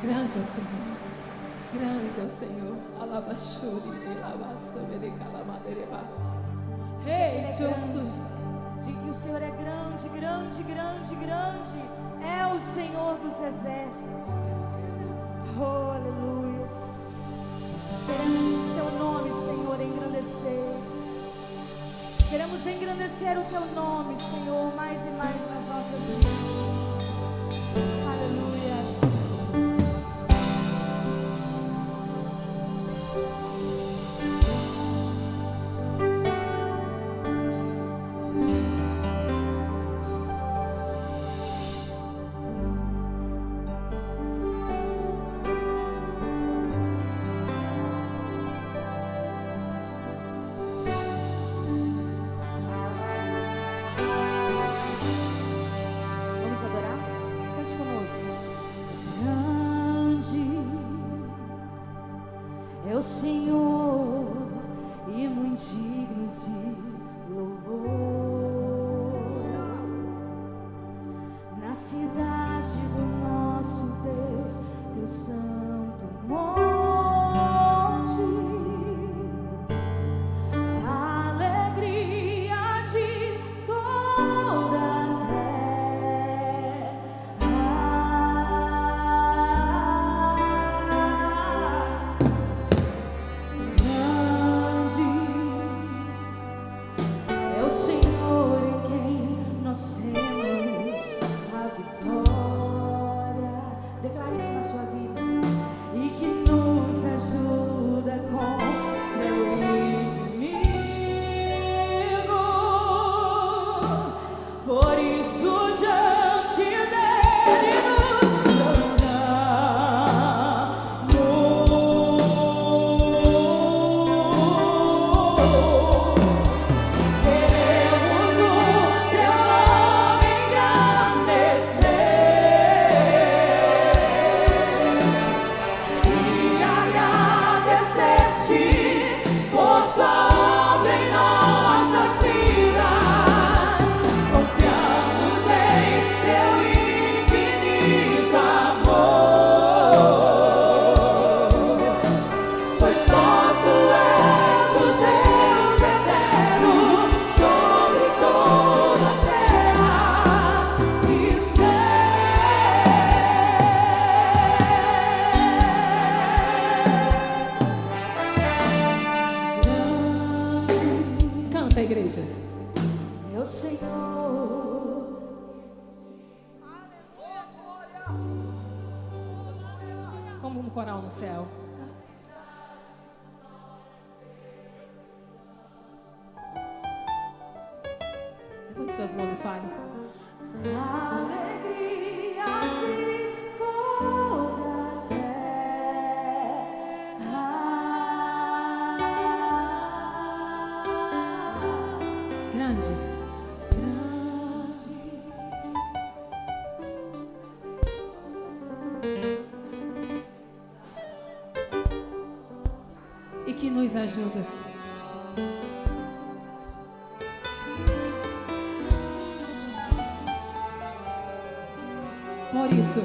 Grande é o Senhor. Grande é o Senhor. Alabaxuri, alabaçamere, calamadereba. Ei, Jesus. Diga que o Senhor é grande, grande, grande, grande. É o Senhor dos exércitos. Oh, aleluia. Queremos o teu nome, Senhor, engrandecer. Queremos engrandecer o teu nome, Senhor, mais e mais nas nossas vidas. Aleluia. O Senhor e muito digno de louvor na cidade do nosso Deus, teu santo monte, a alegria de toda a terra. Igreja, meu Senhor, como no coral no céu. Levante suas mãos e fale. Alegria de toda a terra. Grande. E que nos ajuda. Por isso,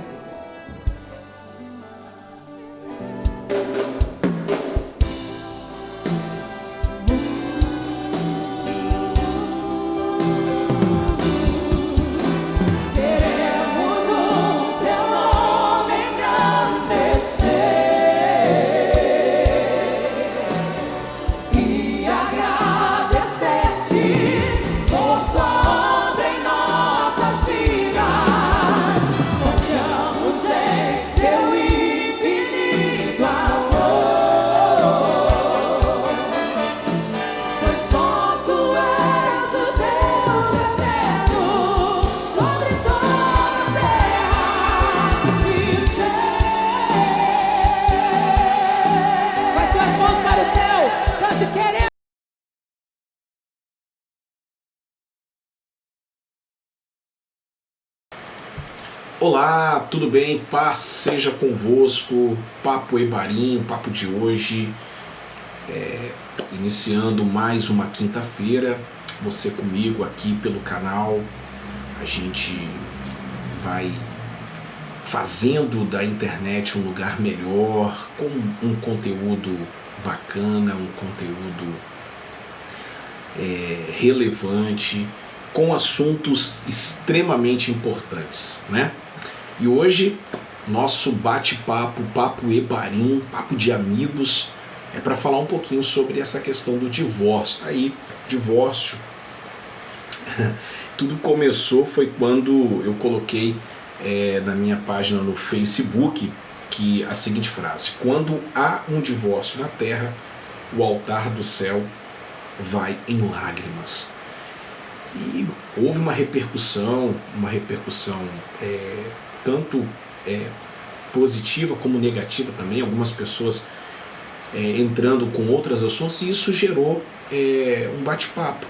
olá, tudo bem? Paz seja convosco. Papo Ebarim, o papo de hoje, iniciando mais uma quinta-feira. Você comigo aqui pelo canal. A gente vai fazendo da internet um lugar melhor, com um conteúdo bacana, um conteúdo relevante, com assuntos extremamente importantes, né? E hoje, nosso bate-papo, papo Ebarim, papo de amigos, é para falar um pouquinho sobre essa questão do divórcio. Aí, divórcio. Tudo começou foi quando eu coloquei na minha página no Facebook que a seguinte frase: quando há um divórcio na terra, o altar do céu vai em lágrimas. E houve uma repercussão tanto positiva como negativa também, algumas pessoas entrando com outros assuntos, e isso gerou um bate-papo.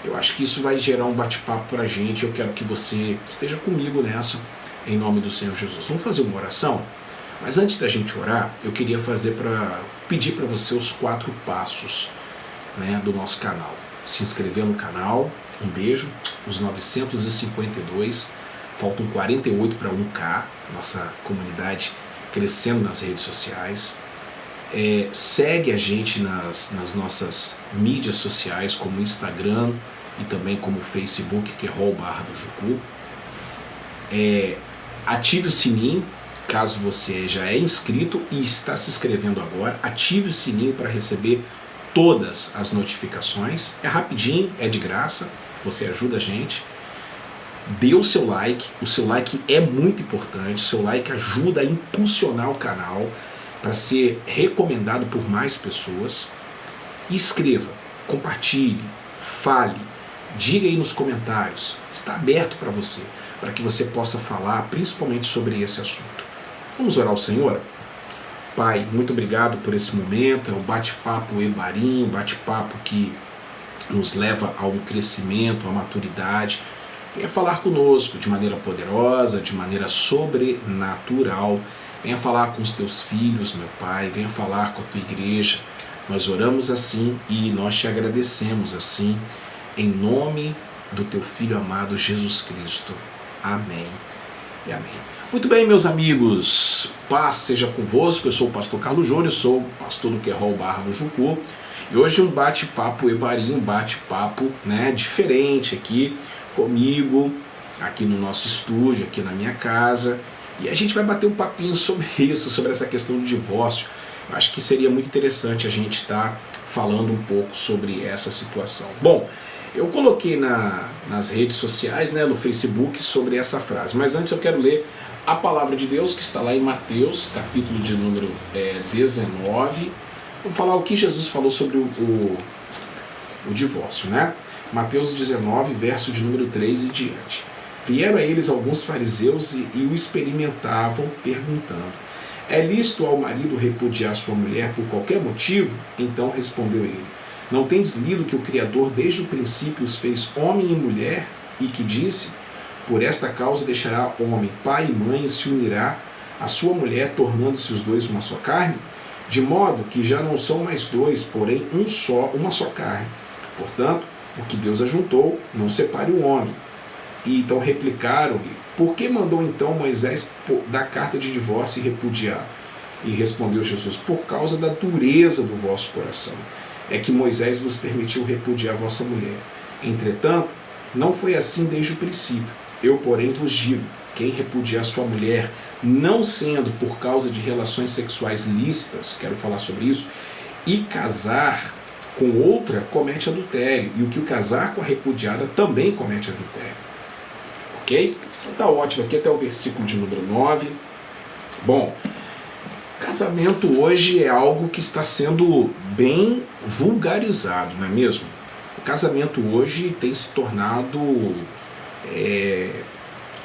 Eu acho que isso vai gerar um bate-papo para a gente. Eu quero que você esteja comigo nessa, em nome do Senhor Jesus. Vamos fazer uma oração? Mas antes da gente orar, eu queria pedir para você os 4 passos, né, do nosso canal. Se inscrever no canal, um beijo, os 952, faltam 48 para 1K, nossa comunidade crescendo nas redes sociais. Segue a gente nas nossas mídias sociais, como Instagram e também como Facebook, que é @do Jucu. Ative o sininho, caso você já é inscrito e está se inscrevendo agora, ative o sininho para receber todas as notificações. É rapidinho, é de graça, você ajuda a gente. Dê o seu like é muito importante, o seu like ajuda a impulsionar o canal para ser recomendado por mais pessoas. E escreva, compartilhe, fale, diga aí nos comentários, está aberto para você, para que você possa falar principalmente sobre esse assunto. Vamos orar ao Senhor? Pai, muito obrigado por esse momento, é o bate-papo Ebarim, bate-papo que nos leva a um crescimento, a maturidade. Venha falar conosco de maneira poderosa, de maneira sobrenatural. Venha falar com os teus filhos, meu Pai, venha falar com a tua igreja. Nós oramos assim e nós te agradecemos assim, em nome do teu Filho amado Jesus Cristo. Amém e amém. Muito bem, meus amigos, paz seja convosco. Eu sou o pastor Carlos Júnior, sou pastor do Querol / do Jucu. E hoje um bate-papo Ebarim, um bate-papo, né, diferente aqui comigo, aqui no nosso estúdio, aqui na minha casa. E a gente vai bater um papinho sobre isso, sobre essa questão do divórcio. Eu acho que seria muito interessante a gente estar falando um pouco sobre essa situação. Bom, eu coloquei nas redes sociais, né, no Facebook, sobre essa frase. Mas antes eu quero ler a palavra de Deus, que está lá em Mateus, capítulo de número 19. Vamos falar o que Jesus falou sobre o divórcio, né? Mateus 19, verso de número 3 e diante. Vieram a eles alguns fariseus e o experimentavam, perguntando: é lícito ao marido repudiar sua mulher por qualquer motivo? Então respondeu ele: não tendes lido que o Criador desde o princípio os fez homem e mulher, e que disse: por esta causa deixará o homem pai e mãe e se unirá à sua mulher, tornando-se os dois uma só carne? De modo que já não são mais dois, porém uma só carne. Portanto, o que Deus ajuntou, não separe o homem. E então replicaram-lhe: por que mandou então Moisés dar carta de divórcio e repudiar? E respondeu Jesus: por causa da dureza do vosso coração. É que Moisés vos permitiu repudiar a vossa mulher. Entretanto, não foi assim desde o princípio. Eu, porém, vos digo: quem repudiar sua mulher, não sendo por causa de relações sexuais lícitas, quero falar sobre isso, e casar com outra, comete adultério. E o que o casar com a repudiada também comete adultério. Ok? Então tá ótimo, aqui até o versículo de número 9. Bom, casamento hoje é algo que está sendo bem vulgarizado, não é mesmo? O casamento hoje tem se tornado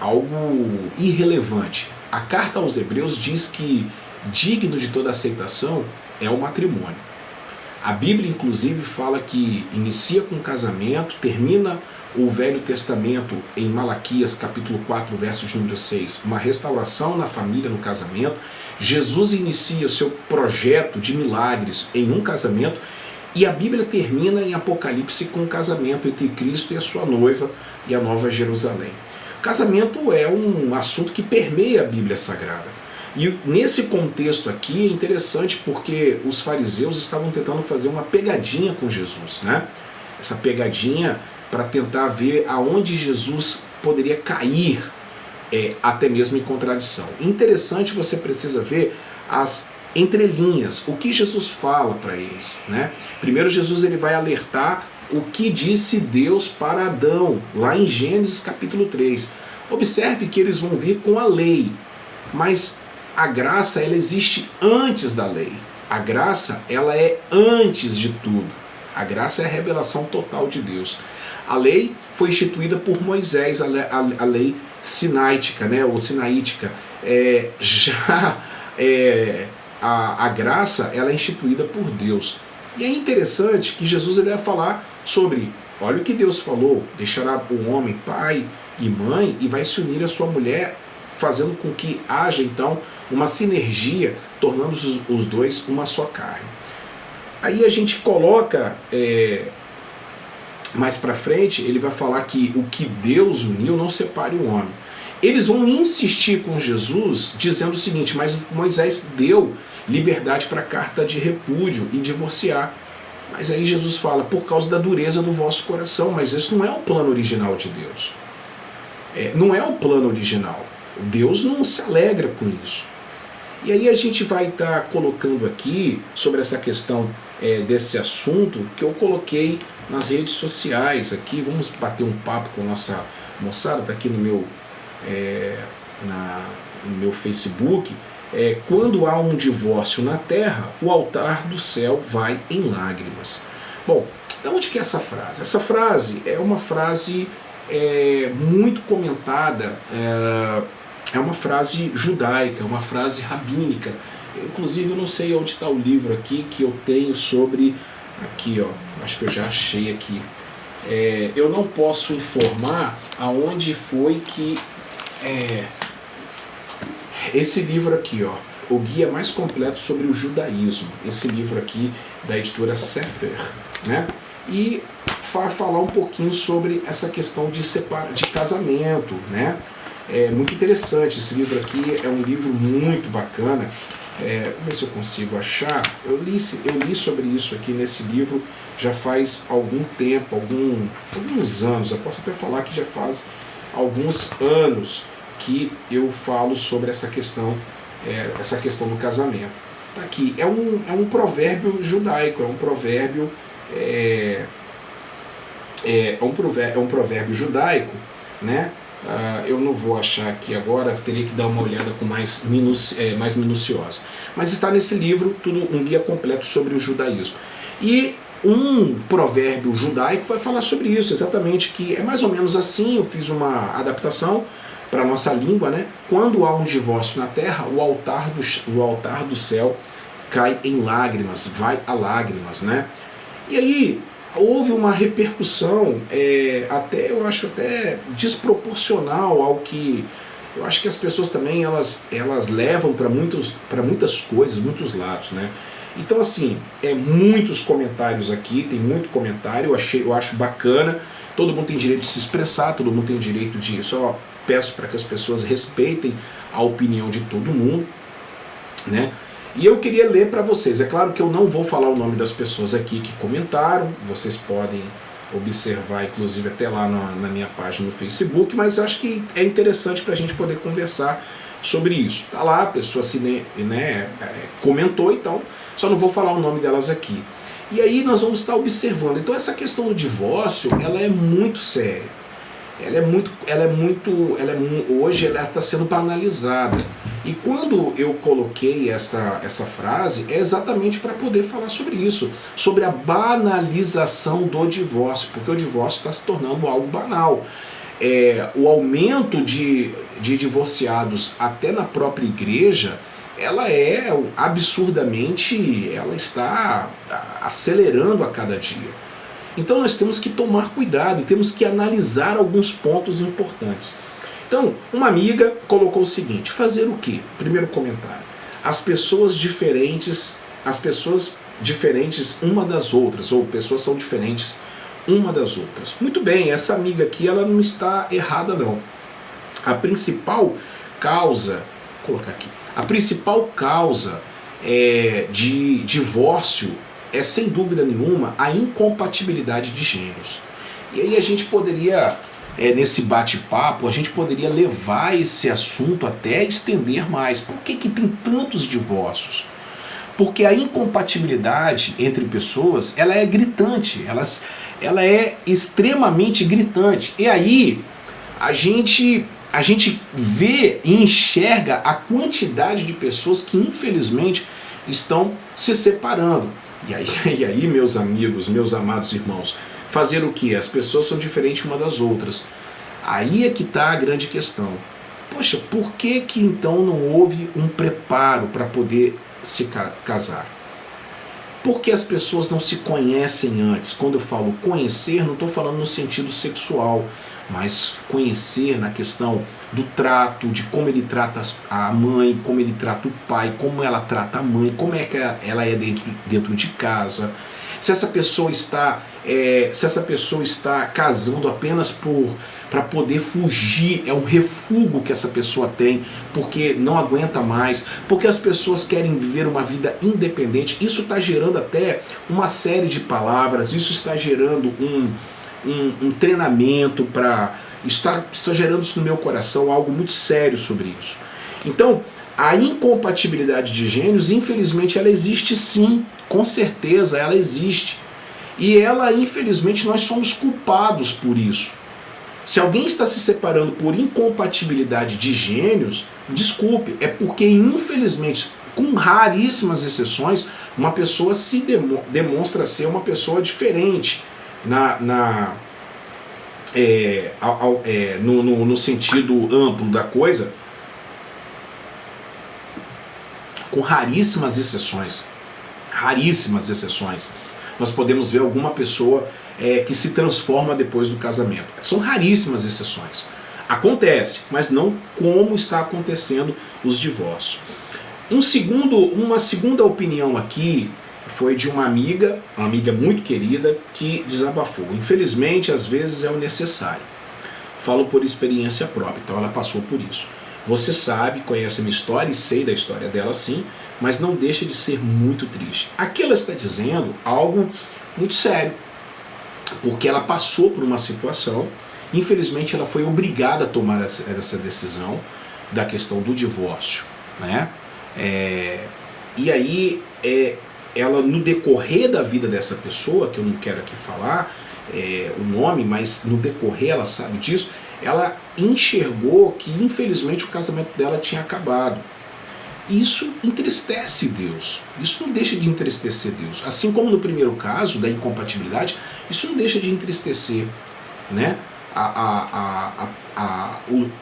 algo irrelevante. A carta aos Hebreus diz que digno de toda aceitação é o matrimônio. A Bíblia, inclusive, fala que inicia com o casamento, termina o Velho Testamento em Malaquias, capítulo 4, verso de número 6, uma restauração na família, no casamento. Jesus inicia o seu projeto de milagres em um casamento, e a Bíblia termina em Apocalipse com o casamento entre Cristo e a sua noiva e a Nova Jerusalém. Casamento é um assunto que permeia a Bíblia Sagrada. E nesse contexto aqui é interessante porque os fariseus estavam tentando fazer uma pegadinha com Jesus, né? Essa pegadinha para tentar ver aonde Jesus poderia cair, até mesmo em contradição. Interessante, você precisa ver as entrelinhas, o que Jesus fala para eles, né? Primeiro, Jesus ele vai alertar o que disse Deus para Adão, lá em Gênesis capítulo 3. Observe que eles vão vir com a lei, mas a graça ela existe antes da lei. A graça ela é antes de tudo. A graça é a revelação total de Deus. A lei foi instituída por Moisés, a lei sinaítica, né, ou sinaítica. A graça ela é instituída por Deus. E é interessante que Jesus ele vai falar sobre, olha o que Deus falou, deixará o homem pai e mãe e vai se unir à sua mulher, fazendo com que haja então uma sinergia, tornando os dois uma só carne. Aí a gente coloca mais para frente, ele vai falar que o que Deus uniu não separe o homem. Eles vão insistir com Jesus dizendo o seguinte, mas Moisés deu liberdade para carta de repúdio e divorciar. Mas aí Jesus fala, por causa da dureza do vosso coração, mas isso não é o plano original de Deus. Não é o plano original. Deus não se alegra com isso. E aí a gente vai estar colocando aqui, sobre essa questão desse assunto, que eu coloquei nas redes sociais aqui, vamos bater um papo com a nossa moçada, está aqui no meu Facebook. Quando há um divórcio na terra, o altar do céu vai em lágrimas. Bom, de onde que é essa frase? Essa frase é uma frase muito comentada, é uma frase judaica, uma frase rabínica. Inclusive eu não sei onde está o livro aqui que eu tenho sobre, aqui ó, acho que eu já achei aqui. Eu não posso informar aonde foi que esse livro aqui, ó, o guia mais completo sobre o judaísmo, esse livro aqui da editora Sefer, né? E vai falar um pouquinho sobre essa questão de casamento, né? É muito interessante esse livro aqui, é um livro muito bacana. Vamos ver se eu consigo achar. Eu li sobre isso aqui nesse livro já faz algum tempo, alguns anos. Eu posso até falar que já faz alguns anos que eu falo sobre essa questão do casamento. Tá aqui, é um provérbio judaico, é um provérbio judaico, né? Eu não vou achar aqui agora, teria que dar uma olhada com mais minuciosa. Mas está nesse livro um guia completo sobre o judaísmo. E um provérbio judaico vai falar sobre isso, exatamente, que é mais ou menos assim, eu fiz uma adaptação para a nossa língua, né? Quando há um divórcio na terra, o altar do céu cai em lágrimas, vai a lágrimas, né? E aí houve uma repercussão, eu acho até desproporcional ao que eu acho que as pessoas também elas levam para muitas coisas, muitos lados, né? Então assim, muitos comentários aqui, tem muito comentário, eu acho bacana, todo mundo tem direito de se expressar, todo mundo tem direito de, só peço para que as pessoas respeitem a opinião de todo mundo, né? E eu queria ler para vocês, é claro que eu não vou falar o nome das pessoas aqui que comentaram, vocês podem observar inclusive até lá na minha página no Facebook, mas acho que é interessante para a gente poder conversar sobre isso. Tá lá, a pessoa comentou, então só não vou falar o nome delas aqui. E aí nós vamos estar observando. Então essa questão do divórcio, ela é muito séria. Hoje ela está sendo banalizada. E quando eu coloquei essa frase, é exatamente para poder falar sobre isso, sobre a banalização do divórcio, porque o divórcio está se tornando algo banal. O aumento de divorciados até na própria igreja, ela ela está acelerando a cada dia. Então nós temos que tomar cuidado, temos que analisar alguns pontos importantes. Então, uma amiga colocou o seguinte, fazer o quê? Primeiro comentário. As pessoas diferentes uma das outras, ou pessoas são diferentes uma das outras. Muito bem, essa amiga aqui, ela não está errada não. a principal causa, vou colocar aqui, a principal causa de divórcio é, sem dúvida nenhuma, a incompatibilidade de gêneros. E aí a gente poderia, nesse bate-papo, a gente poderia levar esse assunto até estender mais. Por que tem tantos divórcios? Porque a incompatibilidade entre pessoas, ela é gritante, ela é extremamente gritante. E aí a gente vê e enxerga a quantidade de pessoas que infelizmente estão se separando. E aí, meus amigos, meus amados irmãos, fazer o que? As pessoas são diferentes uma das outras. Aí é que está a grande questão. Poxa, por que então não houve um preparo para poder se casar? Porque as pessoas não se conhecem antes. Quando eu falo conhecer, não estou falando no sentido sexual, mas conhecer na questão do trato, de como ele trata a mãe, como ele trata o pai, como ela trata a mãe, como é que ela é dentro de casa. Se essa pessoa está casando apenas para poder fugir, é um refúgio que essa pessoa tem, porque não aguenta mais, porque as pessoas querem viver uma vida independente. Isso está gerando até uma série de palavras, isso está gerando um treinamento para... Está gerando isso no meu coração, algo muito sério sobre isso. Então, a incompatibilidade de gêneros, infelizmente, ela existe sim, com certeza ela existe. E ela, infelizmente, nós somos culpados por isso. Se alguém está se separando por incompatibilidade de gêneros, desculpe, é porque, infelizmente, com raríssimas exceções, uma pessoa se demonstra ser uma pessoa diferente no sentido amplo da coisa, com raríssimas exceções, nós podemos ver alguma pessoa que se transforma depois do casamento. São raríssimas exceções. Acontece, mas não como está acontecendo os divórcios. Uma segunda opinião aqui foi de uma amiga muito querida, que desabafou. Infelizmente, às vezes é o necessário. Falo por experiência própria, então ela passou por isso. Você sabe, conhece a minha história e sei da história dela sim, mas não deixa de ser muito triste. Aqui ela está dizendo algo muito sério, porque ela passou por uma situação, infelizmente ela foi obrigada a tomar essa decisão da questão do divórcio, né? E aí, ela, no decorrer da vida dessa pessoa, que eu não quero aqui falar o nome, mas no decorrer ela sabe disso, ela enxergou que infelizmente o casamento dela tinha acabado. Isso entristece Deus, isso não deixa de entristecer Deus. Assim como no primeiro caso da incompatibilidade, isso não deixa de entristecer, né,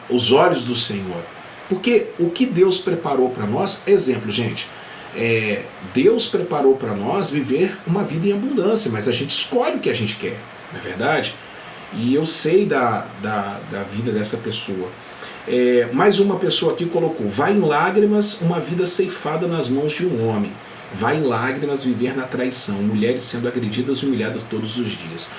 os olhos do Senhor. Porque o que Deus preparou para nós, exemplo, gente, Deus preparou para nós viver uma vida em abundância, mas a gente escolhe o que a gente quer, não é verdade? E eu sei da vida dessa pessoa. Mais uma pessoa aqui colocou: vai em lágrimas uma vida ceifada nas mãos de um homem, vai em lágrimas viver na traição, mulheres sendo agredidas e humilhadas todos os dias.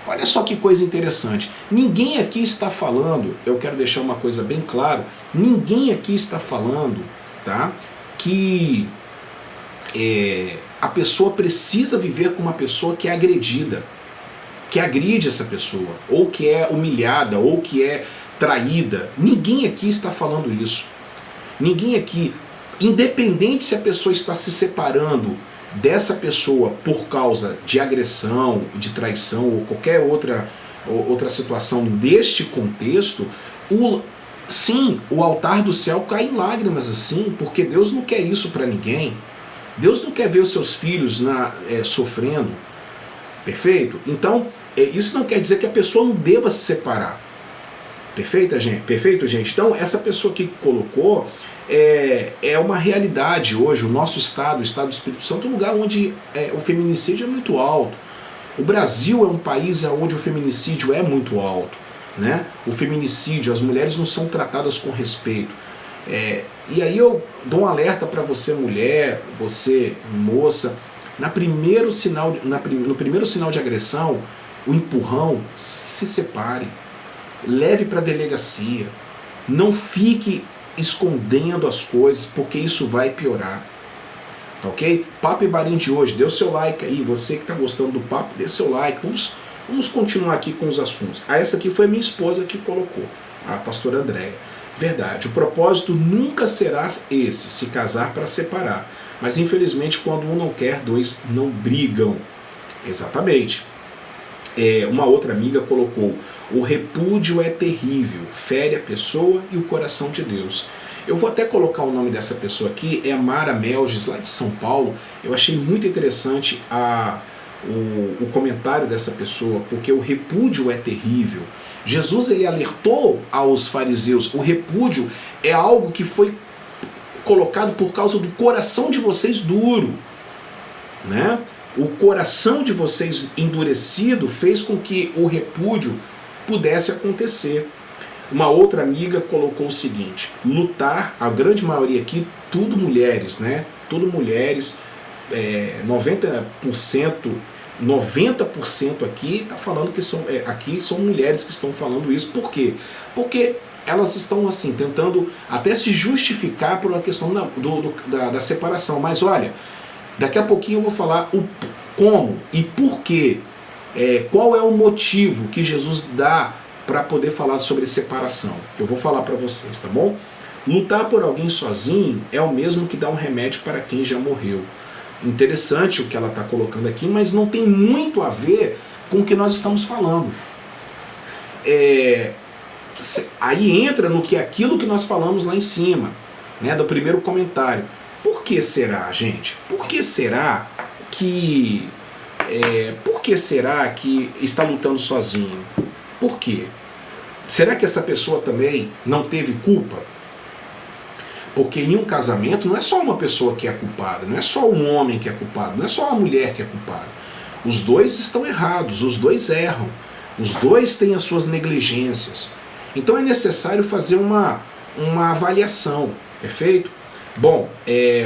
Olha só que coisa interessante, ninguém aqui está falando, eu quero deixar uma coisa bem clara, ninguém aqui está falando, tá, que a pessoa precisa viver com uma pessoa que é agredida, que agride essa pessoa, ou que é humilhada, ou que é traída. Ninguém aqui está falando isso. Ninguém aqui, independente se a pessoa está se separando dessa pessoa por causa de agressão, de traição ou qualquer outra situação deste contexto, sim, o altar do céu cai em lágrimas assim, porque Deus não quer isso para ninguém. Deus não quer ver os seus filhos sofrendo. Perfeito? Então, isso não quer dizer que a pessoa não deva se separar. Perfeito, gente? Então, essa pessoa que colocou é uma realidade hoje. O nosso estado, o estado do Espírito Santo, é um lugar onde o feminicídio é muito alto. O Brasil é um país onde o feminicídio é muito alto, né? O feminicídio, as mulheres não são tratadas com respeito. E aí eu dou um alerta para você, mulher, você, moça, no primeiro sinal de agressão, o empurrão, se separe. Leve para a delegacia. Não fique escondendo as coisas, porque isso vai piorar. Tá ok? Papo e Barim de hoje, dê o seu like aí. Você que está gostando do papo, dê seu like. Vamos continuar aqui com os assuntos. Essa aqui foi minha esposa que colocou, a pastora Andréia. Verdade, o propósito nunca será esse, se casar para separar. Mas infelizmente quando um não quer, dois não brigam. Exatamente. Uma outra amiga colocou: o repúdio é terrível, fere a pessoa e o coração de Deus. Eu vou até colocar o nome dessa pessoa aqui, é a Mara Melges, lá de São Paulo. Eu achei muito interessante o comentário dessa pessoa, porque o repúdio é terrível. Jesus ele alertou aos fariseus: o repúdio é algo que foi colocado por causa do coração de vocês duro, né? O coração de vocês endurecido fez com que o repúdio pudesse acontecer. Uma outra amiga colocou o seguinte: lutar, a grande maioria aqui, tudo mulheres, né? Tudo mulheres, 90% aqui está falando que aqui são mulheres que estão falando isso. Por quê? Porque elas estão assim tentando até se justificar por uma questão da separação. Mas olha, daqui a pouquinho eu vou falar o como e por quê. Qual é o motivo que Jesus dá para poder falar sobre separação? Eu vou falar para vocês, tá bom? Lutar por alguém sozinho é o mesmo que dar um remédio para quem já morreu. Interessante o que ela está colocando aqui, mas não tem muito a ver com o que nós estamos falando. Aí entra no que aquilo que nós falamos lá em cima, né, do primeiro comentário. Por que será, gente? Por que será que está lutando sozinho? Por quê? Será que essa pessoa também não teve culpa? Porque em um casamento não é só uma pessoa que é culpada, não é só um homem que é culpado, não é só a mulher que é culpada. Os dois estão errados, os dois erram, os dois têm as suas negligências. Então é necessário fazer uma avaliação, perfeito? Bom,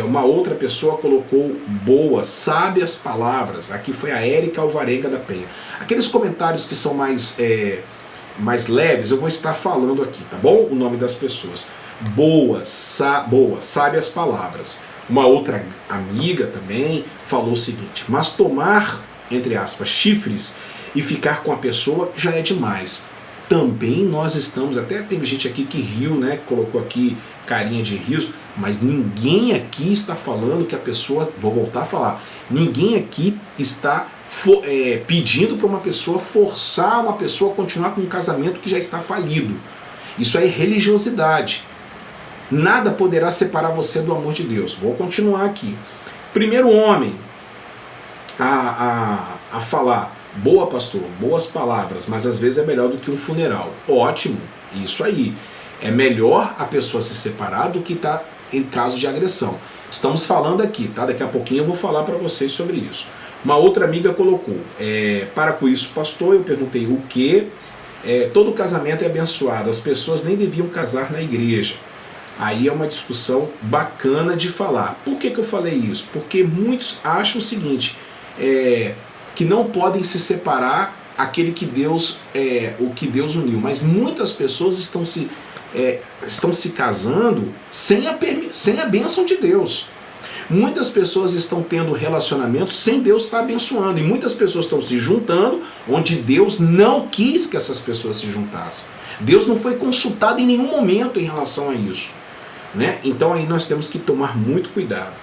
uma outra pessoa colocou boas, sábias palavras. Aqui foi a Érica Alvarenga da Penha. Aqueles comentários que são mais leves, eu vou estar falando aqui, tá bom? O nome das pessoas. Boas, sábias palavras. Uma outra amiga também falou o seguinte: mas tomar, entre aspas, chifres e ficar com a pessoa já é demais. Também nós estamos, até teve gente aqui que riu, né? Colocou aqui carinha de riso, mas ninguém aqui está falando que a pessoa, vou voltar a falar, ninguém aqui está pedindo para uma pessoa, forçar uma pessoa a continuar com um casamento que já está falido. Isso é religiosidade. Nada poderá separar você do amor de Deus. Vou continuar aqui. Primeiro homem a falar: boa, pastor, boas palavras, mas às vezes é melhor do que um funeral. Ótimo, isso aí. É melhor a pessoa se separar do que estar em caso de agressão. Estamos falando aqui, tá? Daqui a pouquinho eu vou falar para vocês sobre isso. Uma outra amiga colocou: para com isso, pastor. Eu perguntei o quê? Todo casamento é abençoado, as pessoas nem deviam casar na igreja. Aí é uma discussão bacana de falar. Por que eu falei isso? Porque muitos acham o seguinte, que não podem se separar aquele que Deus, o que Deus uniu. Mas muitas pessoas estão se casando sem a bênção de Deus. Muitas pessoas estão tendo relacionamentos sem Deus estar abençoando. E muitas pessoas estão se juntando onde Deus não quis que essas pessoas se juntassem. Deus não foi consultado em nenhum momento em relação a isso, né? Então aí nós temos que tomar muito cuidado.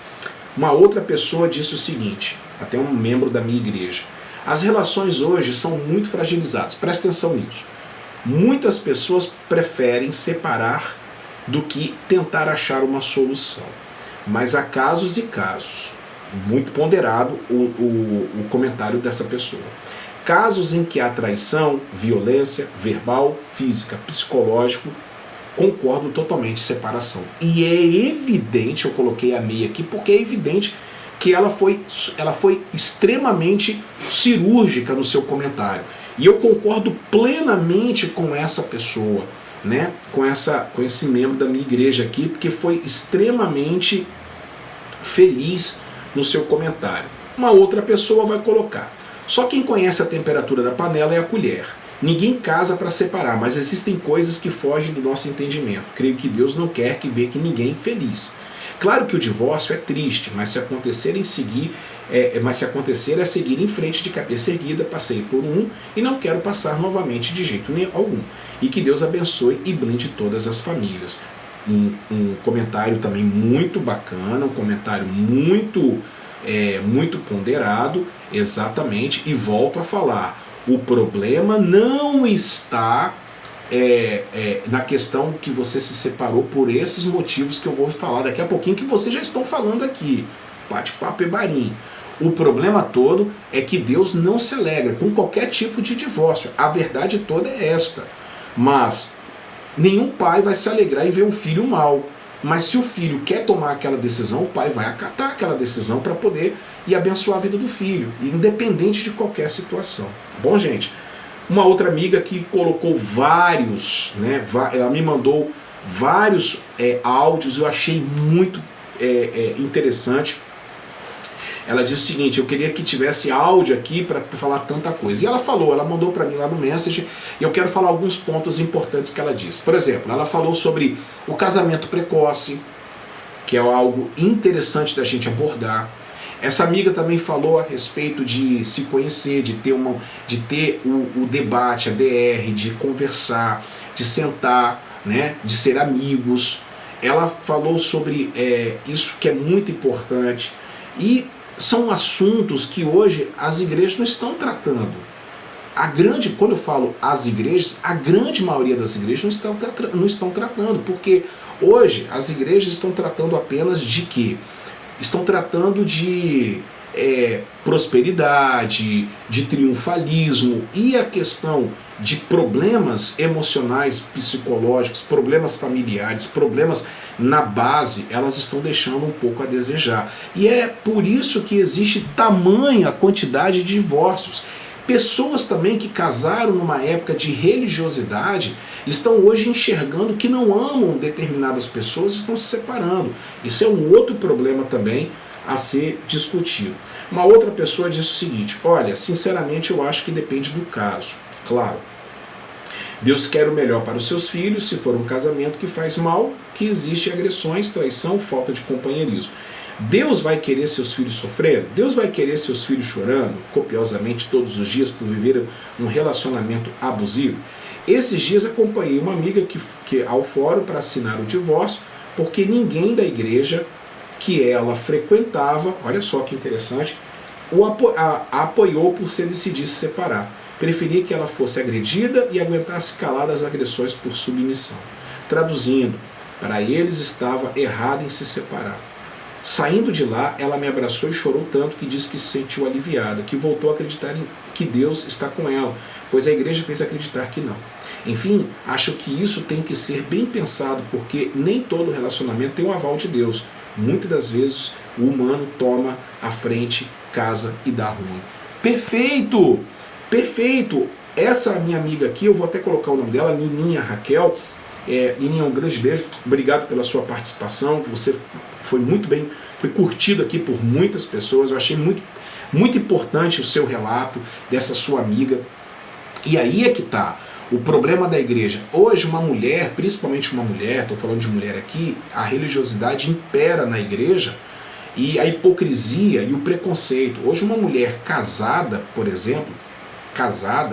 Uma outra pessoa disse o seguinte, até um membro da minha igreja: as relações hoje são muito fragilizadas. Presta atenção nisso. Muitas pessoas preferem separar do que tentar achar uma solução. Mas há casos e casos. Muito ponderado o comentário dessa pessoa. Casos em que há traição, violência, verbal, física, psicológico, concordo totalmente, separação. E é evidente, eu coloquei a meia aqui, porque é evidente que ela foi extremamente cirúrgica no seu comentário. E eu concordo plenamente com essa pessoa, né? Com esse membro da minha igreja aqui, porque foi extremamente feliz no seu comentário. Uma outra pessoa vai colocar: só quem conhece a temperatura da panela é a colher. Ninguém casa para separar, mas existem coisas que fogem do nosso entendimento. Creio que Deus não quer que veja ninguém feliz. Claro que o divórcio é triste, mas se acontecer é seguir em frente de cabeça erguida. Passei por um e não quero passar novamente de jeito algum. E que Deus abençoe e blinde todas as famílias. Um comentário também muito bacana, um comentário muito ponderado, exatamente, e volto a falar. O problema não está na questão que você se separou por esses motivos que eu vou falar daqui a pouquinho, que vocês já estão falando aqui. Bate-papo e barim. O problema todo é que Deus não se alegra com qualquer tipo de divórcio. A verdade toda é esta. Mas nenhum pai vai se alegrar em ver um filho mal. Mas se o filho quer tomar aquela decisão, o pai vai acatar aquela decisão para poder e abençoar a vida do filho, independente de qualquer situação. Bom, gente, uma outra amiga que colocou vários, né, ela me mandou vários áudios, eu achei muito interessante. Ela disse o seguinte: eu queria que tivesse áudio aqui para falar tanta coisa. E ela mandou para mim lá no Messenger, e eu quero falar alguns pontos importantes que ela disse. Por exemplo, ela falou sobre o casamento precoce, que é algo interessante da gente abordar. Essa amiga também falou a respeito de se conhecer, de ter o debate, a DR, de conversar, de sentar, né, de ser amigos. Ela falou sobre isso que é muito importante. E são assuntos que hoje as igrejas não estão tratando. Quando eu falo as igrejas, a grande maioria das igrejas não estão tratando, porque hoje as igrejas estão tratando apenas de quê? Estão tratando de prosperidade, de triunfalismo, e a questão de problemas emocionais, psicológicos, problemas familiares, problemas na base, elas estão deixando um pouco a desejar. E é por isso que existe tamanha quantidade de divórcios. Pessoas também que casaram numa época de religiosidade estão hoje enxergando que não amam determinadas pessoas e estão se separando. Isso é um outro problema também a ser discutido. Uma outra pessoa disse o seguinte: olha, sinceramente eu acho que depende do caso. Claro, Deus quer o melhor para os seus filhos. Se for um casamento que faz mal, que existe agressões, traição, falta de companheirismo. Deus vai querer seus filhos sofrendo? Deus vai querer seus filhos chorando copiosamente todos os dias por viver um relacionamento abusivo? Esses dias acompanhei uma amiga que ao fórum para assinar o divórcio, porque ninguém da igreja que ela frequentava, olha só que interessante, a apoiou por se decidir se separar. Preferia que ela fosse agredida e aguentasse calada as agressões por submissão. Traduzindo, para eles estava errado em se separar. Saindo de lá, ela me abraçou e chorou tanto que disse que se sentiu aliviada, que voltou a acreditar que Deus está com ela, pois a igreja fez acreditar que não. Enfim, acho que isso tem que ser bem pensado, porque nem todo relacionamento tem o aval de Deus. Muitas das vezes o humano toma a frente, casa e dá ruim. Perfeito! Perfeito! Essa minha amiga aqui, eu vou até colocar o nome dela, Nininha Raquel. Nininha, um grande beijo, obrigado pela sua participação. Você foi muito bem, foi curtido aqui por muitas pessoas. Eu achei muito, muito importante o seu relato dessa sua amiga. E aí é que está o problema da igreja. Hoje uma mulher, principalmente uma mulher, estou falando de mulher aqui, a religiosidade impera na igreja e a hipocrisia e o preconceito. Hoje uma mulher casada, por exemplo,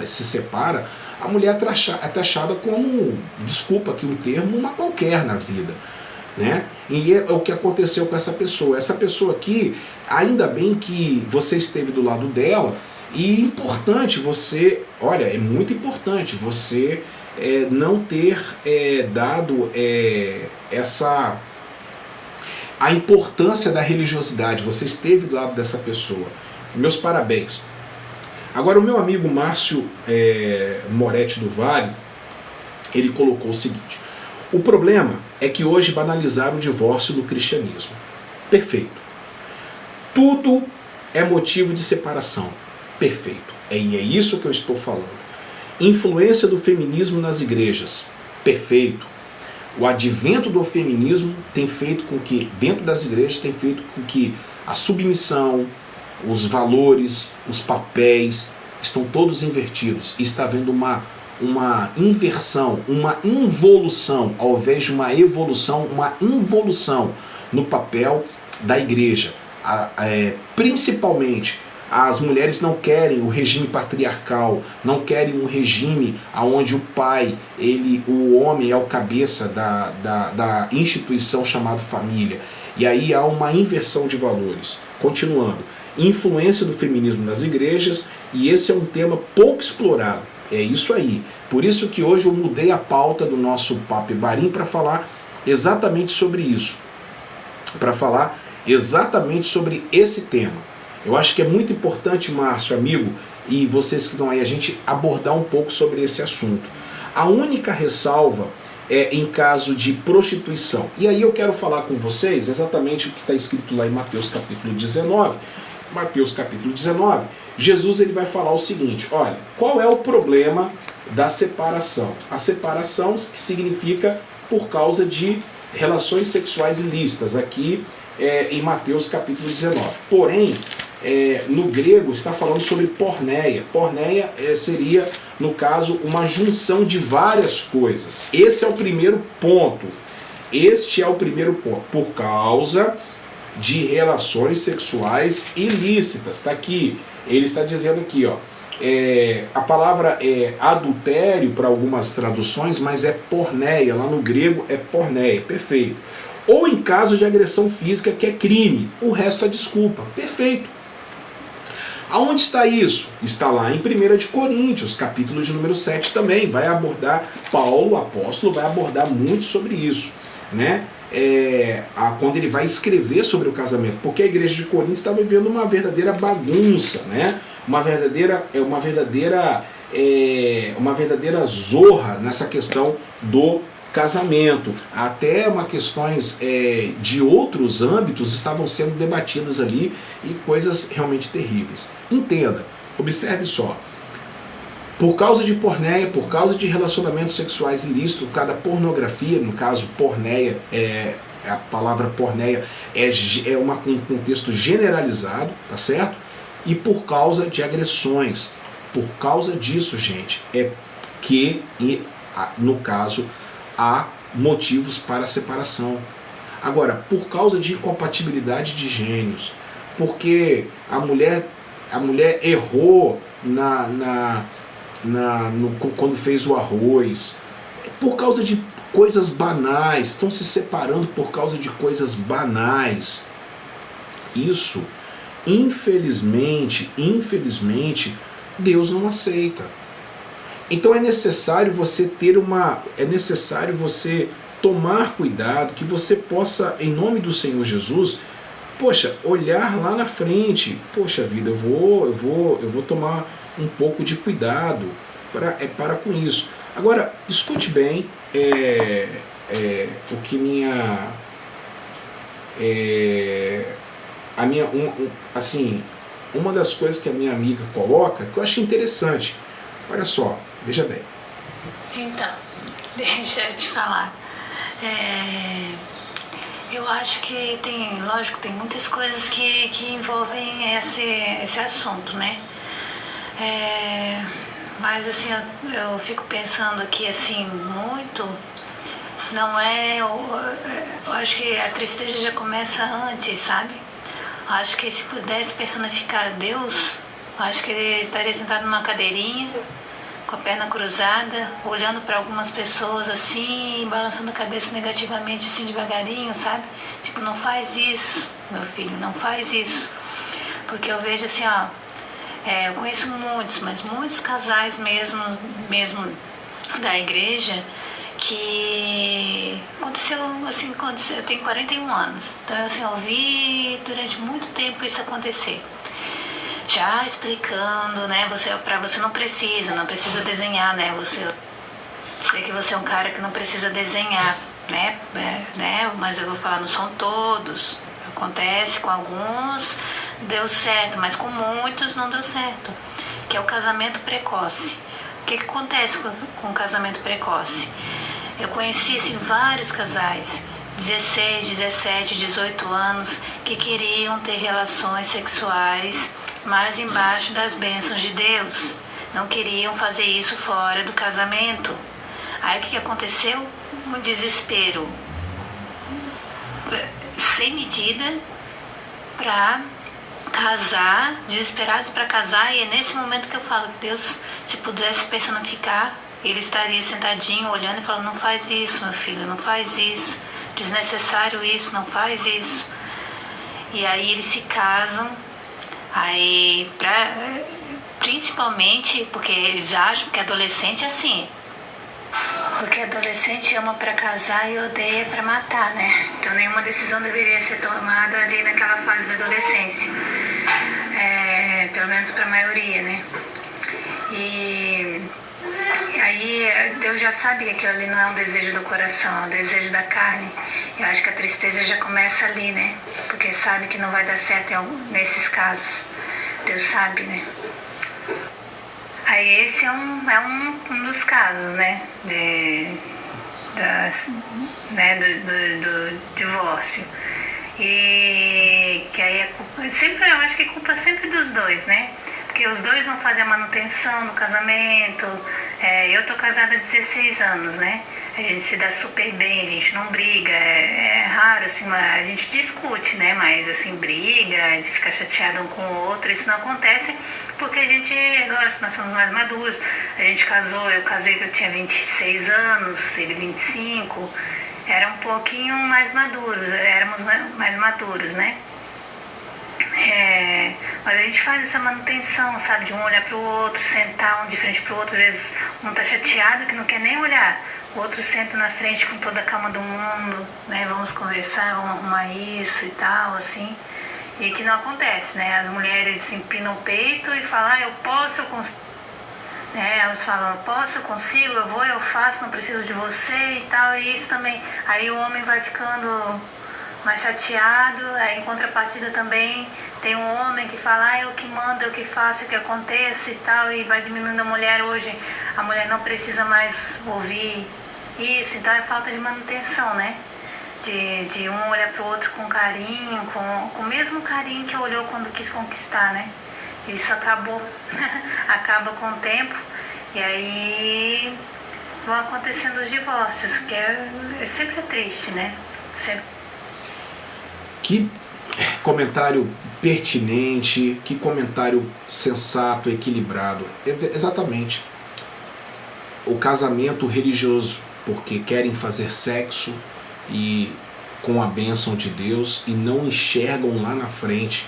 se separa, a mulher é taxada como, desculpa aqui o termo, uma qualquer na vida, né? E é o que aconteceu com essa pessoa. Essa pessoa aqui, ainda bem que você esteve do lado dela, e importante você, olha, é muito importante você não ter dado a importância da religiosidade. Você esteve do lado dessa pessoa. Meus parabéns. Agora, o meu amigo Márcio Moretti do Vale, ele colocou o seguinte: o problema é que hoje banalizaram o divórcio no cristianismo. Perfeito. Tudo é motivo de separação. Perfeito. E é isso que eu estou falando. Influência do feminismo nas igrejas. Perfeito. O advento do feminismo tem feito com que, dentro das igrejas, tem feito com que a submissão, os valores, os papéis estão todos invertidos. E está havendo uma uma inversão, uma involução, ao invés de uma evolução, uma involução no papel da igreja. Principalmente, as mulheres não querem o regime patriarcal, não querem um regime onde o pai, o homem é o cabeça da instituição chamada família. E aí há uma inversão de valores. Continuando, influência do feminismo nas igrejas, e esse é um tema pouco explorado. É isso aí. Por isso que hoje eu mudei a pauta do nosso Papo Ibarim para falar exatamente sobre isso. Para falar exatamente sobre esse tema. Eu acho que é muito importante, Márcio, amigo, e vocês que estão aí, a gente abordar um pouco sobre esse assunto. A única ressalva é em caso de prostituição. E aí eu quero falar com vocês exatamente o que está escrito lá em Mateus capítulo 19. Mateus capítulo 19, Jesus ele vai falar o seguinte, olha, qual é o problema da separação? A separação que significa por causa de relações sexuais ilícitas, aqui em Mateus capítulo 19. Porém, no grego está falando sobre porneia. Porneia seria, no caso, uma junção de várias coisas. Esse é o primeiro ponto. Este é o primeiro ponto. Por causa de relações sexuais ilícitas. Está aqui. Ele está dizendo aqui, ó. A palavra é adultério para algumas traduções, mas é porneia. Lá no grego é porneia. Perfeito. Ou em caso de agressão física, que é crime. O resto é desculpa. Perfeito. Aonde está isso? Está lá em 1 de Coríntios, capítulo de número 7 também. Vai abordar, Paulo, o apóstolo, vai abordar muito sobre isso, né? Quando ele vai escrever sobre o casamento, porque a igreja de Corinto está vivendo uma verdadeira bagunça, né? Uma verdadeira zorra nessa questão do casamento. Até questões de outros âmbitos estavam sendo debatidas ali e coisas realmente terríveis. Entenda, observe só. Por causa de porneia, por causa de relacionamentos sexuais ilícitos, cada pornografia, no caso porneia, a palavra porneia é um contexto generalizado, tá certo? E por causa de agressões. Por causa disso, gente, no caso, há motivos para a separação. Agora, por causa de incompatibilidade de gênios, porque a mulher errou quando fez o arroz, por causa de coisas banais, estão se separando por causa de coisas banais. Isso, infelizmente, Deus não aceita. Então é necessário você tomar cuidado, que você possa, em nome do Senhor Jesus, olhar lá na frente. Poxa vida, eu vou tomar um pouco de cuidado para com isso. Agora, escute bem o que uma das coisas que a minha amiga coloca, que eu achei interessante. Olha só, veja bem. Então, deixa eu te falar. Eu acho que tem muitas coisas que envolvem esse assunto, né? Mas assim, eu fico pensando aqui assim, muito, não eu acho que a tristeza já começa antes, sabe? Eu acho que se pudesse personificar Deus, eu acho que ele estaria sentado numa cadeirinha, com a perna cruzada, olhando para algumas pessoas assim, balançando a cabeça negativamente assim devagarinho, sabe? Tipo, não faz isso, meu filho, não faz isso. Porque eu vejo assim, ó, eu conheço muitos casais mesmo da igreja que aconteceu, eu tenho 41 anos, então assim, eu vi durante muito tempo isso acontecer. Já explicando, né, você não precisa desenhar, né, sei que você é um cara que não precisa desenhar, né, mas eu vou falar, não são todos, acontece com alguns, deu certo, mas com muitos não deu certo, que é o casamento precoce. O que acontece com o casamento precoce? Eu conheci assim, vários casais, 16, 17, 18 anos, que queriam ter relações sexuais mais embaixo das bênçãos de Deus. não queriam fazer isso fora do casamento. Aí o que aconteceu? Um desespero sem medida para casar, desesperados para casar, e é nesse momento que eu falo que Deus, se pudesse personificar, Ele estaria sentadinho, olhando e falando: não faz isso, meu filho, não faz isso, desnecessário isso, não faz isso. E aí eles se casam, aí principalmente porque eles acham que adolescente é assim. Porque adolescente ama para casar e odeia para matar, né? Então nenhuma decisão deveria ser tomada ali naquela fase da adolescência. Pelo menos para a maioria, né? E aí Deus já sabe que aquilo ali não é um desejo do coração, é um desejo da carne. Eu acho que a tristeza já começa ali, né? Porque sabe que não vai dar certo nesses casos. Deus sabe, né? Aí esse é um dos casos, né? Do divórcio. E que aí eu acho que é culpa sempre dos dois, né? Porque os dois não fazem a manutenção do casamento. Eu tô casada há 16 anos, né? A gente se dá super bem, a gente não briga. É raro, assim, a gente discute, né? Mas, assim, briga, de ficar chateado um com o outro, isso não acontece porque a gente, lógico, nós somos mais maduros. A gente casou, eu casei que eu tinha 26 anos, ele 25. Era um pouquinho mais maduros, éramos mais maduros, né? Mas a gente faz essa manutenção, sabe? De um olhar pro outro, sentar um de frente pro outro. Às vezes um tá chateado que não quer nem olhar, o outro senta na frente com toda a calma do mundo, né? Vamos conversar, vamos arrumar isso e tal, assim. E que não acontece, né? As mulheres empinam o peito e falam: eu posso, eu consigo. Elas falam: eu posso, eu consigo, eu vou, eu faço, não preciso de você e tal. E isso também. Aí o homem vai ficando mais chateado. Aí, em contrapartida também tem um homem que fala: eu que mando, eu que faço, o que aconteça e tal. E vai diminuindo a mulher. Hoje a mulher não precisa mais ouvir isso. Então é falta de manutenção, né? De um olhar pro outro com carinho, com o mesmo carinho que olhou quando quis conquistar, né? Isso acabou, acaba com o tempo, e aí vão acontecendo os divórcios, que sempre é triste, né? Sempre. Que comentário pertinente, que comentário sensato, equilibrado. Exatamente. O casamento religioso, porque querem fazer sexo e com a bênção de Deus e não enxergam lá na frente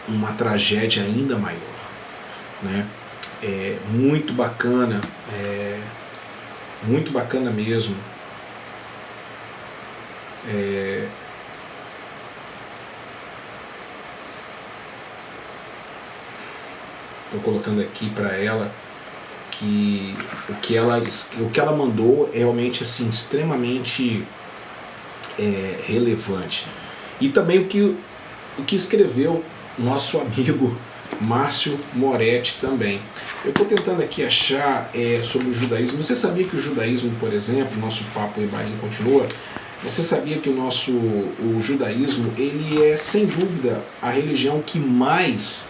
uma tragédia ainda maior, né? É muito bacana mesmo. Estou colocando aqui para ela que o que ela mandou é realmente assim extremamente relevante, e também o que escreveu nosso amigo Márcio Moretti também. Eu estou tentando aqui achar sobre o judaísmo. Você sabia que o judaísmo, por exemplo, nosso papo Ebarim continua, você sabia que o judaísmo, ele é sem dúvida a religião que mais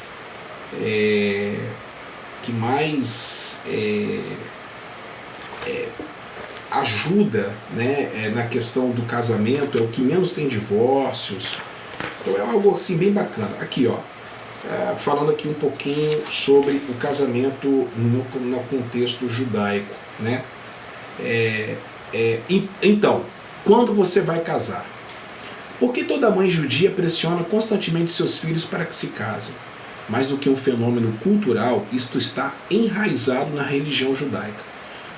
ajuda, né, na questão do casamento, é o que menos tem divórcios. Então é algo assim bem bacana. Aqui, ó, falando aqui um pouquinho sobre o casamento no contexto judaico, né? Então, quando você vai casar? Por que toda mãe judia pressiona constantemente seus filhos para que se casem? Mais do que um fenômeno cultural, isto está enraizado na religião judaica.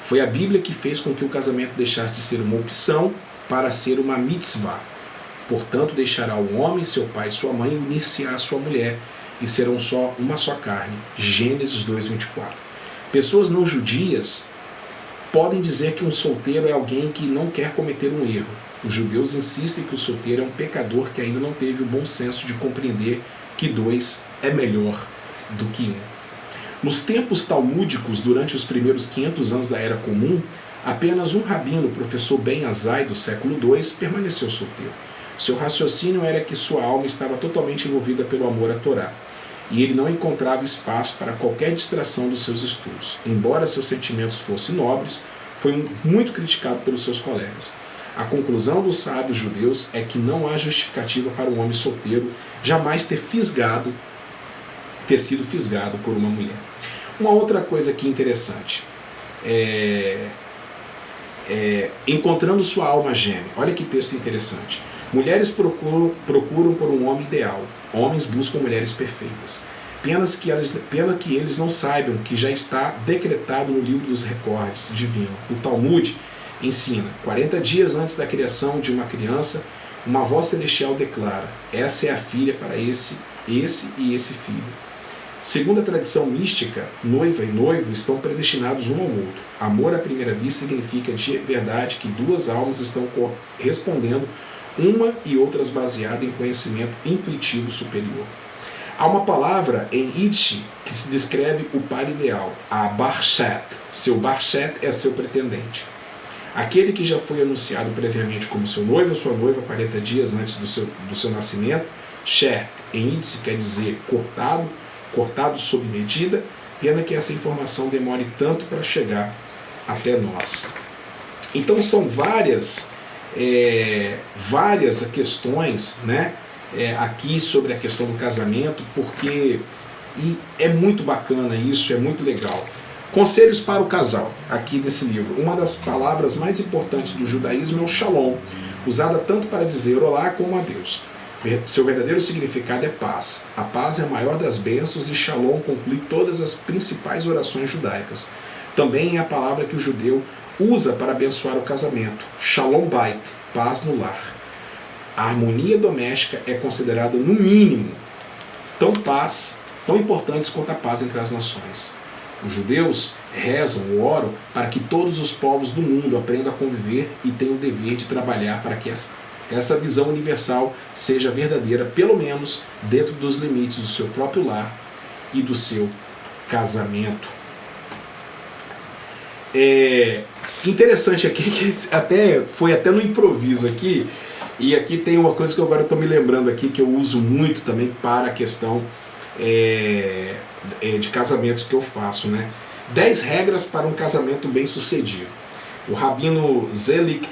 Foi a Bíblia que fez com que o casamento deixasse de ser uma opção para ser uma mitzvah. Portanto, deixará o homem, seu pai e sua mãe, e unir-se-á à sua mulher, e serão uma só carne. Gênesis 2:24. Pessoas não judias podem dizer que um solteiro é alguém que não quer cometer um erro. Os judeus insistem que o solteiro é um pecador que ainda não teve o bom senso de compreender que 2 é melhor do que 1. Nos tempos talmúdicos, durante os primeiros 500 anos da Era Comum, apenas um rabino, o professor Ben Azai, do século II, permaneceu solteiro. Seu raciocínio era que sua alma estava totalmente envolvida pelo amor à Torá. e ele não encontrava espaço para qualquer distração dos seus estudos. Embora seus sentimentos fossem nobres, foi muito criticado pelos seus colegas. A conclusão dos sábios judeus é que não há justificativa para um homem solteiro jamais ter sido fisgado por uma mulher. Uma outra coisa aqui interessante, encontrando sua alma gêmea. Olha que texto interessante. Mulheres procuram por um homem ideal. Homens buscam mulheres perfeitas. Pena que eles não saibam que já está decretado no livro dos recordes divino. O Talmud ensina, 40 dias antes da criação de uma criança, uma voz celestial declara, essa é a filha para esse e esse filho. Segundo a tradição mística, noiva e noivo estão predestinados um ao outro. Amor à primeira vista significa de verdade que duas almas estão correspondendo, uma e outras baseadas em conhecimento intuitivo superior. Há uma palavra em Yiddish que se descreve o par ideal, a Barshet. Seu Barshet é seu pretendente. Aquele que já foi anunciado previamente como seu noivo ou sua noiva 40 dias antes do seu nascimento, Shet, em Yiddish quer dizer cortado sob medida, pena que essa informação demore tanto para chegar até nós. Então são várias questões, né, aqui sobre a questão do casamento, porque é muito bacana isso, é muito legal. Conselhos para o casal, aqui desse livro. Uma das palavras mais importantes do judaísmo é o shalom, usada tanto para dizer olá como adeus. Seu verdadeiro significado é paz. A paz é a maior das bênçãos e shalom conclui todas as principais orações judaicas. Também é a palavra que o judeu usa para abençoar o casamento. Shalom Bait, paz no lar. A harmonia doméstica é considerada, no mínimo, tão importantes quanto a paz entre as nações. Os judeus rezam ou oram para que todos os povos do mundo aprendam a conviver e tenham o dever de trabalhar para que essa visão universal seja verdadeira, pelo menos dentro dos limites do seu próprio lar e do seu casamento. Interessante aqui, que foi até no improviso aqui, e aqui tem uma coisa que eu agora estou me lembrando aqui, que eu uso muito também para a questão de casamentos que eu faço, né? 10 regras para um casamento bem sucedido. O rabino Zelik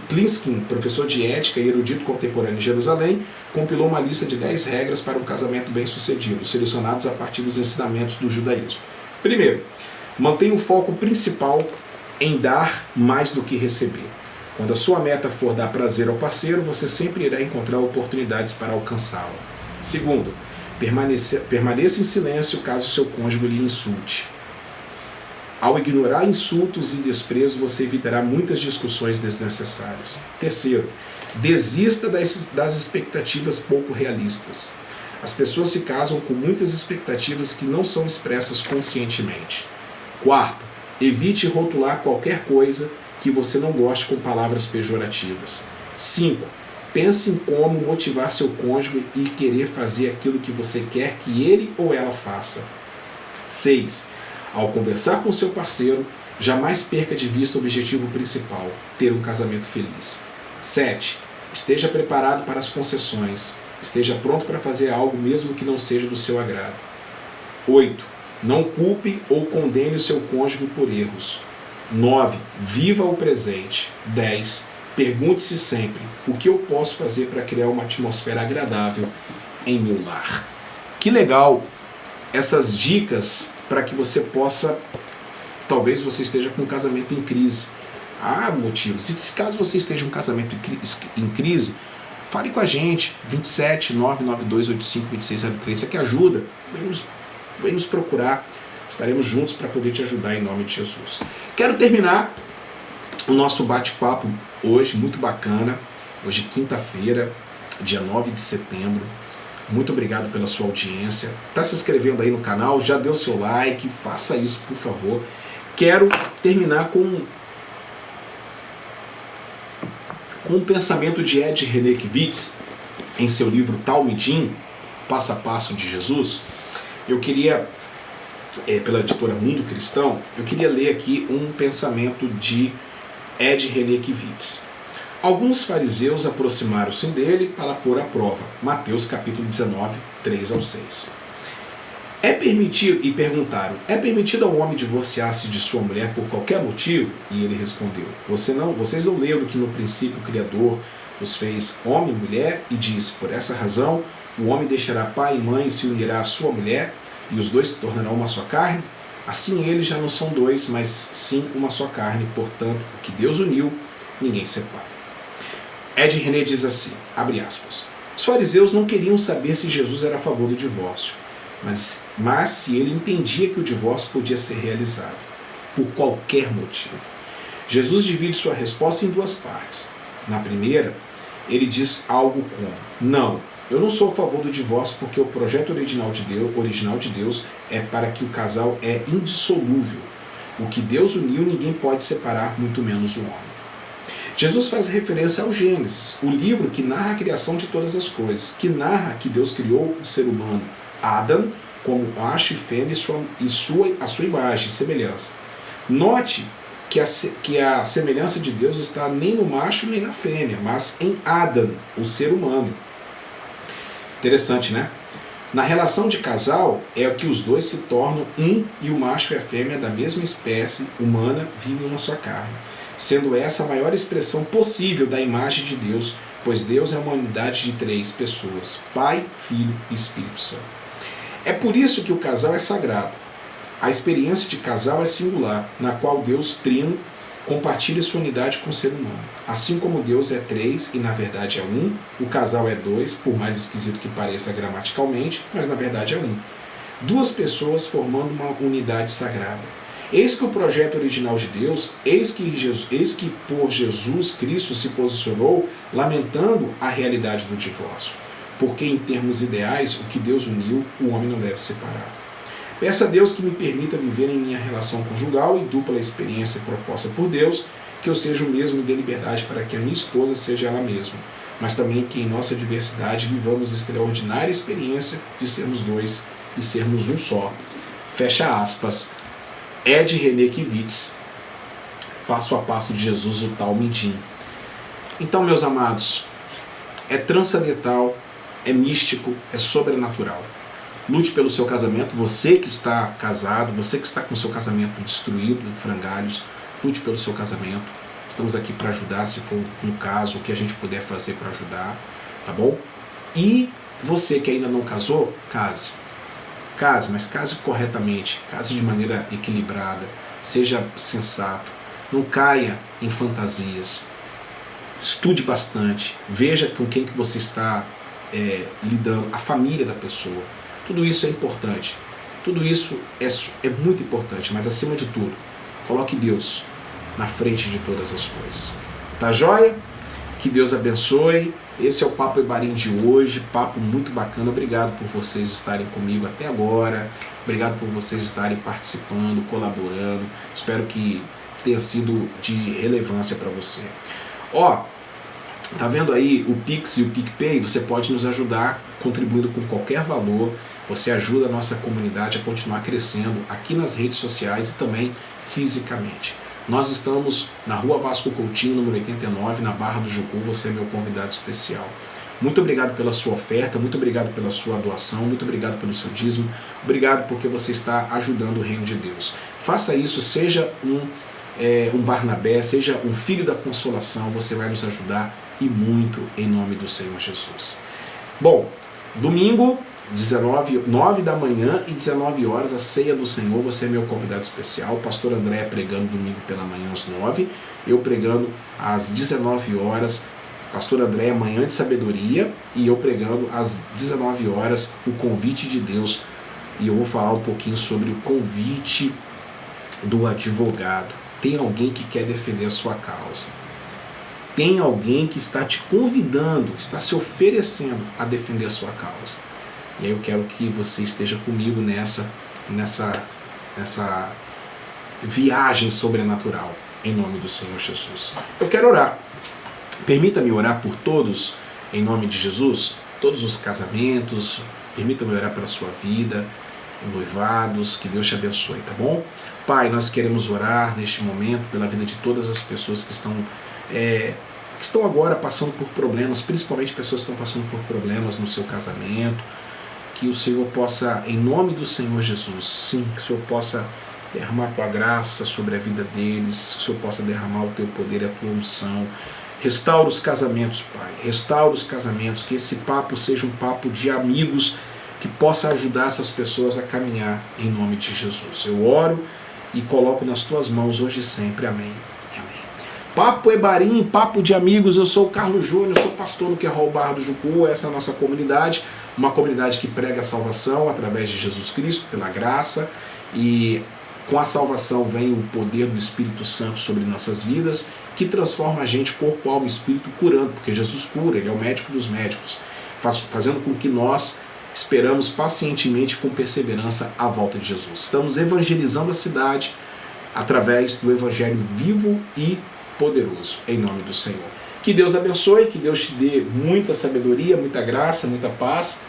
Plinsky, professor de ética e erudito contemporâneo em Jerusalém, compilou uma lista de 10 regras para um casamento bem sucedido, selecionados a partir dos ensinamentos do judaísmo. Primeiro, mantenha o foco principal em dar mais do que receber. Quando a sua meta for dar prazer ao parceiro, você sempre irá encontrar oportunidades para alcançá-la. Segundo, permaneça em silêncio caso seu cônjuge lhe insulte. Ao ignorar insultos e desprezo, você evitará muitas discussões desnecessárias. Terceiro, desista das expectativas pouco realistas. As pessoas se casam com muitas expectativas que não são expressas conscientemente. Quarto, evite rotular qualquer coisa que você não goste com palavras pejorativas. 5. Pense em como motivar seu cônjuge e querer fazer aquilo que você quer que ele ou ela faça. 6. Ao conversar com seu parceiro, jamais perca de vista o objetivo principal, ter um casamento feliz. 7. Esteja preparado para as concessões. Esteja pronto para fazer algo mesmo que não seja do seu agrado. 8. Não culpe ou condene o seu cônjuge por erros. 9. Viva o presente. 10. Pergunte-se sempre, o que eu posso fazer para criar uma atmosfera agradável em meu lar? Que legal essas dicas para que você possa, talvez você esteja com um casamento em crise. Há motivos. E se caso você esteja com um casamento em crise, fale com a gente, 27 992 85 2603, isso aqui ajuda, vem nos procurar, estaremos juntos para poder te ajudar em nome de Jesus. Quero terminar o nosso bate-papo hoje, muito bacana, hoje quinta-feira, dia 9 de setembro, muito obrigado pela sua audiência, está se inscrevendo aí no canal, já deu seu like, faça isso por favor. Quero terminar com um pensamento de Ed Renekiewicz, em seu livro Talmidim, Passo a Passo de Jesus. Eu queria, pela editora Mundo Cristão, eu queria ler aqui um pensamento de Ed Renekiewicz. Alguns fariseus aproximaram-se dele para pôr à prova. Mateus capítulo 19, 3 ao 6. É permitido, e perguntaram, é permitido ao homem divorciar-se de sua mulher por qualquer motivo? E ele respondeu, vocês não leram que no princípio o Criador os fez homem e mulher e disse, por essa razão o homem deixará pai e mãe e se unirá à sua mulher e os dois se tornarão uma só carne? Assim eles já não são dois, mas sim uma só carne, portanto o que Deus uniu, ninguém separa. Ed René diz assim, abre aspas, os fariseus não queriam saber se Jesus era a favor do divórcio, mas se ele entendia que o divórcio podia ser realizado, por qualquer motivo. Jesus divide sua resposta em duas partes. Na primeira, ele diz algo como, não, eu não sou a favor do divórcio porque o projeto original de Deus é para que o casal é indissolúvel. O que Deus uniu ninguém pode separar, muito menos o homem. Jesus faz referência ao Gênesis, o livro que narra a criação de todas as coisas, que narra que Deus criou o ser humano, Adão, como macho e fêmea a sua imagem e semelhança. Note que a semelhança de Deus está nem no macho nem na fêmea, mas em Adão, o ser humano. Interessante, né? Na relação de casal é que os dois se tornam um e o macho e a fêmea da mesma espécie humana vivem uma só carne, sendo essa a maior expressão possível da imagem de Deus, pois Deus é uma unidade de 3 pessoas, Pai, Filho e Espírito Santo. É por isso que o casal é sagrado. A experiência de casal é singular, na qual Deus Trino compartilha sua unidade com o ser humano. Assim como Deus é 3 e na verdade é 1, o casal é 2, por mais esquisito que pareça gramaticalmente, mas na verdade é 1. 2 pessoas formando uma unidade sagrada. Eis que o projeto original de Deus, eis que por Jesus Cristo se posicionou lamentando a realidade do divórcio. Porque em termos ideais, o que Deus uniu, o homem não deve separar. Peço a Deus que me permita viver em minha relação conjugal e dupla experiência proposta por Deus, que eu seja o mesmo e dê liberdade para que a minha esposa seja ela mesma, mas também que em nossa diversidade vivamos a extraordinária experiência de sermos 2 e sermos um só. Fecha aspas. Ed René Kivitz, passo a passo de Jesus, o tal Midim. Então, meus amados, é transcendental, é místico, é sobrenatural. Lute pelo seu casamento, você que está casado, você que está com o seu casamento destruído, em frangalhos, lute pelo seu casamento. Estamos aqui para ajudar, se for no caso, o que a gente puder fazer para ajudar, tá bom? E você que ainda não casou, case. Case, mas case corretamente, case de maneira equilibrada, seja sensato, não caia em fantasias. Estude bastante, veja com quem que você está lidando, a família da pessoa. Tudo isso é importante, tudo isso é muito importante, mas acima de tudo, coloque Deus na frente de todas as coisas. Tá joia? Que Deus abençoe. Esse é o Papo Ebarim de hoje, papo muito bacana. Obrigado por vocês estarem comigo até agora, obrigado por vocês estarem participando, colaborando. Espero que tenha sido de relevância para você. Ó, tá vendo aí o Pix e o PicPay? Você pode nos ajudar contribuindo com qualquer valor. Você ajuda a nossa comunidade a continuar crescendo aqui nas redes sociais e também fisicamente. Nós estamos na Rua Vasco Coutinho, número 89, na Barra do Jucu. Você é meu convidado especial. Muito obrigado pela sua oferta, muito obrigado pela sua doação, muito obrigado pelo seu dízimo, obrigado porque você está ajudando o reino de Deus. Faça isso, seja um Barnabé, seja um filho da consolação, você vai nos ajudar e muito em nome do Senhor Jesus. Bom, domingo, 9 da manhã e 19 horas, a ceia do Senhor. Você é meu convidado especial. O pastor André pregando domingo pela manhã às 9, eu pregando às 19 horas. Pastor André, Manhã de Sabedoria, e eu pregando às 19 horas o convite de Deus. E eu vou falar um pouquinho sobre o convite do advogado. Tem alguém que quer defender a sua causa. Tem alguém que está te convidando, está se oferecendo a defender a sua causa. E aí eu quero que você esteja comigo nessa viagem sobrenatural, em nome do Senhor Jesus. Eu quero orar. Permita-me orar por todos, em nome de Jesus, todos os casamentos. Permita-me orar pela sua vida, noivados, que Deus te abençoe, tá bom? Pai, nós queremos orar neste momento pela vida de todas as pessoas que estão agora passando por problemas, principalmente pessoas que estão passando por problemas no seu casamento, que o Senhor possa, em nome do Senhor Jesus, sim, que o Senhor possa derramar a tua graça sobre a vida deles, que o Senhor possa derramar o teu poder e a tua unção. Restaura os casamentos, Pai, restaura os casamentos, que esse papo seja um papo de amigos, que possa ajudar essas pessoas a caminhar em nome de Jesus. Eu oro e coloco nas tuas mãos hoje e sempre. Amém. Amém. Papo Ebarim, papo de amigos. Eu sou o Carlos Júnior, sou pastor no Querol Barra do Jucu. Essa é a nossa comunidade, uma comunidade que prega a salvação através de Jesus Cristo, pela graça, e com a salvação vem o poder do Espírito Santo sobre nossas vidas, que transforma a gente, corpo, alma e espírito, curando, porque Jesus cura, Ele é o médico dos médicos, fazendo com que nós esperamos pacientemente, com perseverança, a volta de Jesus. Estamos evangelizando a cidade através do Evangelho vivo e poderoso, em nome do Senhor. Que Deus abençoe, que Deus te dê muita sabedoria, muita graça, muita paz,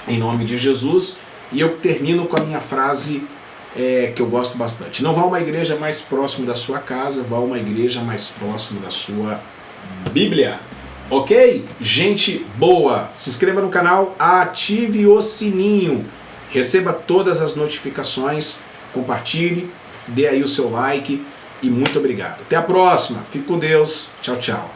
em nome de Jesus. E eu termino com a minha frase que eu gosto bastante. Não vá a uma igreja mais próximo da sua casa, vá a uma igreja mais próximo da sua Bíblia. Ok? Gente boa, se inscreva no canal, ative o sininho, receba todas as notificações, compartilhe, dê aí o seu like e muito obrigado. Até a próxima, fique com Deus, tchau, tchau.